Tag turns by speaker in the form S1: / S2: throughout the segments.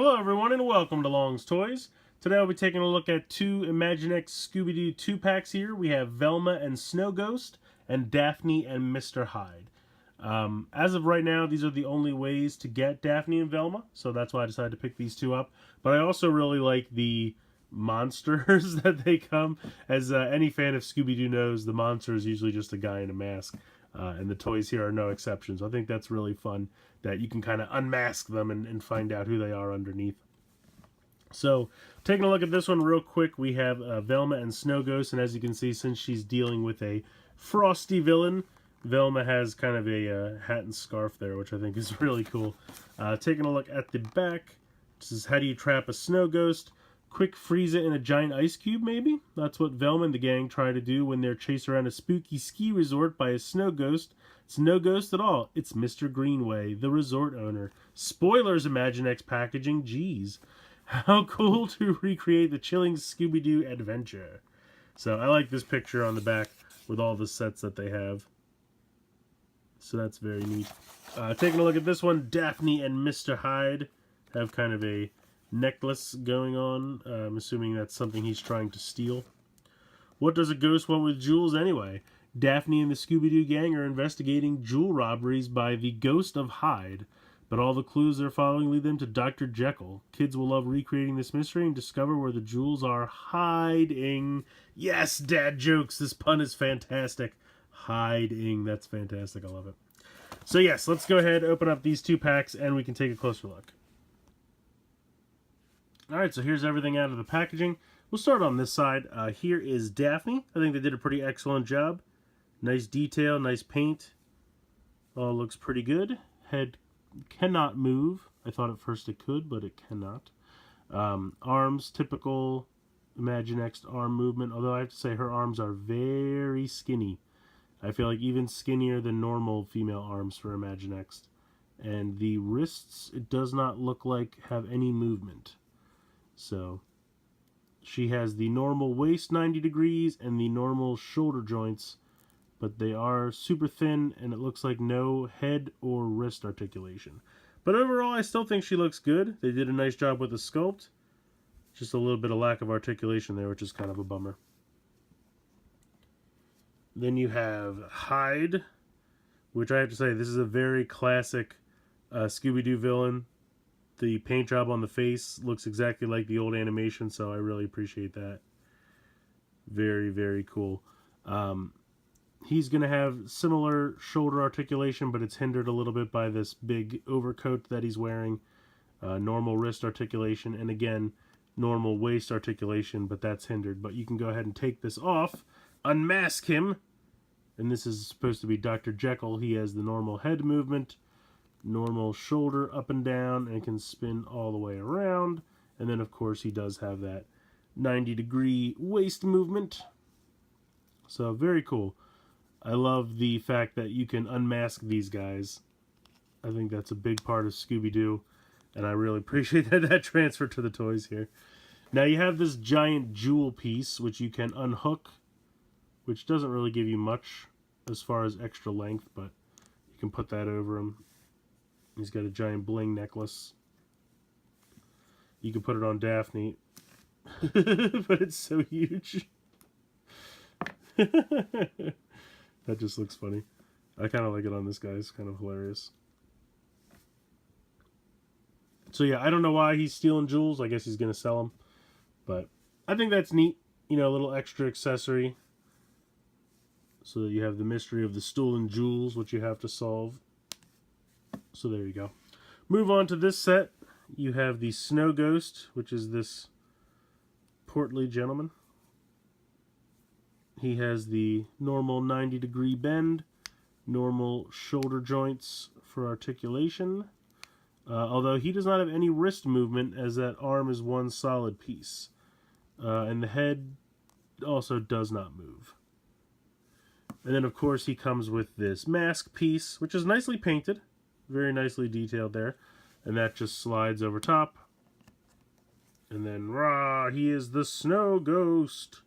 S1: Hello everyone and welcome to Long's Toys. Today I'll be taking a look at two Imaginext Scooby-Doo 2-packs here. We have Velma and Snow Ghost and Daphne and Mr. Hyde. As of right now, these are the only ways to get Daphne and Velma, so that's why I decided to pick these two up. But I also really like the monsters that they come. As any fan of Scooby-Doo knows, the monster is usually just a guy in a mask. And the toys here are no exceptions. I think that's really fun that you can kind of unmask them and find out who they are underneath. So, taking a look at this one real quick, we have Velma and Snow Ghost, and as you can see, since she's dealing with a frosty villain, Velma has kind of a hat and scarf there, which I think is really cool. Taking a look at the back, this is how do you trap a snow ghost? Quick freeze it in a giant ice cube, maybe? That's what Velma and the gang try to do when they're chased around a spooky ski resort by a snow ghost. It's no ghost at all. It's Mr. Greenway, the resort owner. Spoilers, Imaginext packaging. Jeez. How cool to recreate the chilling Scooby-Doo adventure. So I like this picture on the back with all the sets that they have. So that's very neat. Taking a look at this one, Daphne and Mr. Hyde have kind of a necklace going on. I'm assuming that's something he's trying to steal. What does a ghost want with jewels anyway? Daphne and the Scooby-Doo gang are investigating jewel robberies by the ghost of Hyde, but all the clues they're following lead them to Dr. Jekyll. Kids will love recreating this mystery and discover where the jewels are hiding. Yes, dad jokes. This pun is fantastic. Hiding. That's fantastic. I love it. So yes, let's go ahead, open up these two packs, and we can take a closer look. Alright, so here's everything out of the packaging. We'll start on this side. Here is Daphne. I think they did a pretty excellent job. Nice detail, nice paint. All looks pretty good. Head cannot move. I thought at first it could, but it cannot. Arms, typical Imaginext arm movement, although I have to say her arms are very skinny. I feel like even skinnier than normal female arms for Imaginext. And the wrists, it does not look like have any movement. So, she has the normal waist 90 degrees and the normal shoulder joints, but they are super thin and it looks like no head or wrist articulation. But overall, I still think she looks good. They did a nice job with the sculpt. Just a little bit of lack of articulation there, which is kind of a bummer. Then you have Hyde, which I have to say, this is a very classic Scooby-Doo villain. The paint job on the face looks exactly like the old animation, so I really appreciate that. Very, very cool. He's going to have similar shoulder articulation, but it's hindered a little bit by this big overcoat that he's wearing. Normal wrist articulation, and again, normal waist articulation, but that's hindered. But you can go ahead and take this off, unmask him, and this is supposed to be Dr. Jekyll. He has the normal head movement, normal shoulder up and down, and can spin all the way around. And then of course he does have that 90-degree waist movement. So very cool. I love the fact that you can unmask these guys. I think that's a big part of Scooby-Doo, and I really appreciate that transfer to the toys here. Now you have this giant jewel piece which you can unhook, which doesn't really give you much as far as extra length, but you can put that over him. He's got a giant bling necklace. You can put it on Daphne. But it's so huge. That just looks funny. I kind of like it on this guy. It's kind of hilarious. So yeah, I don't know why he's stealing jewels. I guess he's going to sell them. But I think that's neat. You know, a little extra accessory. So that you have the mystery of the stolen jewels, which you have to solve. So there you go. Move on to this set. You have the Snow Ghost, which is this portly gentleman. He has the normal 90-degree bend, normal shoulder joints for articulation. Although he does not have any wrist movement, as that arm is one solid piece. And the head also does not move. And then, of course, he comes with this mask piece, which is nicely painted. Very nicely detailed there. And that just slides over top. And then, rah, he is the Snow Ghost.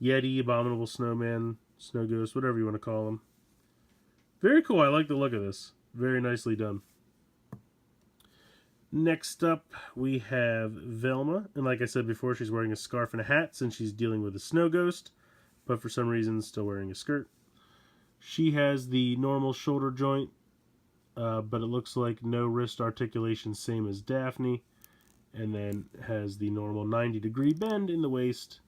S1: Yeti, Abominable Snowman, Snow Ghost, whatever you want to call him. Very cool. I like the look of this. Very nicely done. Next up, we have Velma, and like I said before, she's wearing a scarf and a hat since she's dealing with a snow ghost, but for some reason still wearing a skirt. She has the normal shoulder joint, but it looks like no wrist articulation, same as Daphne, and then has the normal 90-degree bend in the waist,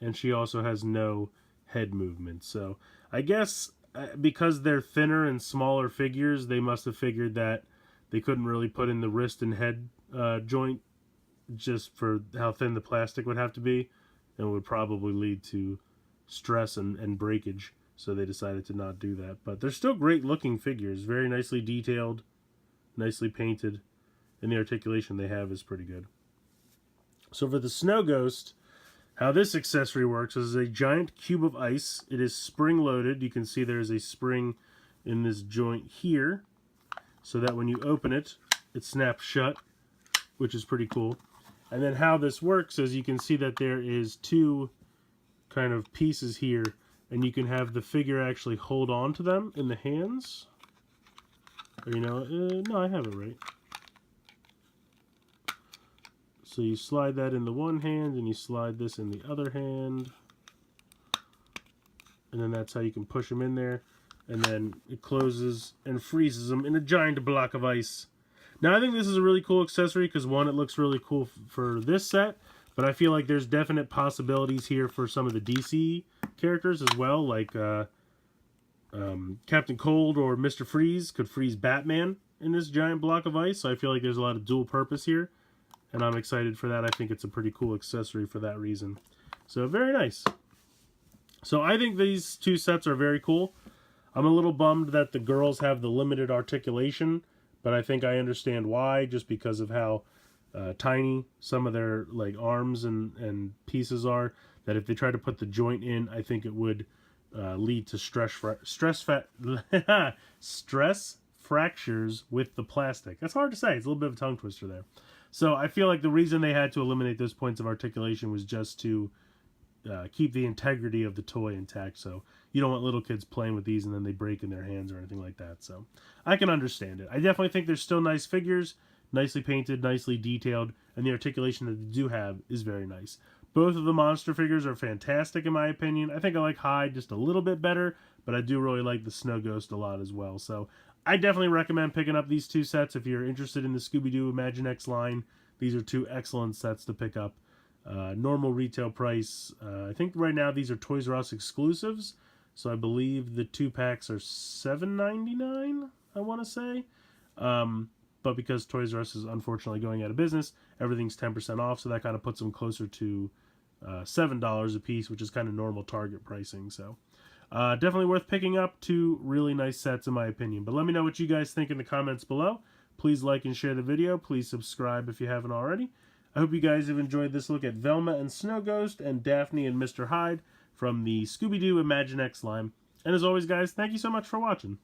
S1: and she also has no head movement. So I guess because they're thinner and smaller figures, they must have figured that they couldn't really put in the wrist and head joint just for how thin the plastic would have to be, and would probably lead to stress and breakage. So they decided to not do that. But they're still great looking figures, very nicely detailed, nicely painted, and the articulation they have is pretty good. So for the Snow Ghost, how this accessory works is a giant cube of ice. It is spring loaded. You can see there's a spring in this joint here, so that when you open it, it snaps shut, which is pretty cool. And then how this works is you can see that there is two kind of pieces here, and you can have the figure actually hold on to them in the hands. Or, you know, no, I have it right. So you slide that in the one hand, and you slide this in the other hand. And then that's how you can push them in there. And then it closes and freezes them in a giant block of ice. Now, I think this is a really cool accessory because, one, it looks really cool for this set, but I feel like there's definite possibilities here for some of the DC characters as well, like Captain Cold or Mr. Freeze could freeze Batman in this giant block of ice, so I feel like there's a lot of dual purpose here, and I'm excited for that. I think it's a pretty cool accessory for that reason. So, very nice. So, I think these two sets are very cool. I'm a little bummed that the girls have the limited articulation, but I think I understand why, just because of how tiny some of their like arms and pieces are, that if they try to put the joint in, I think it would lead to stress fractures with the plastic. That's hard to say. It's a little bit of a tongue twister there. So I feel like the reason they had to eliminate those points of articulation was just to keep the integrity of the toy intact. So you don't want little kids playing with these and then they break in their hands or anything like that. So I can understand it. I definitely think they're still nice figures, nicely painted, nicely detailed, and the articulation that they do have is very nice. Both of the monster figures are fantastic in my opinion. I think I like Hyde just a little bit better, but I do really like the Snow Ghost a lot as well. So I definitely recommend picking up these two sets if you're interested in the Scooby-Doo Imaginext line. These are two excellent sets to pick up. Normal retail price, I think right now these are Toys R Us exclusives, so I believe the 2 packs are $7.99, I want to say. But because Toys R Us is unfortunately going out of business, everything's 10% off, so that kind of puts them closer to $7 a piece, which is kind of normal Target pricing. So definitely worth picking up. Two really nice sets in my opinion. But let me know what you guys think in the comments below. Please like and share the video. Please subscribe if you haven't already. I hope you guys have enjoyed this look at Velma and Snow Ghost and Daphne and Mr. Hyde from the Scooby-Doo Imaginext line. And as always, guys, thank you so much for watching.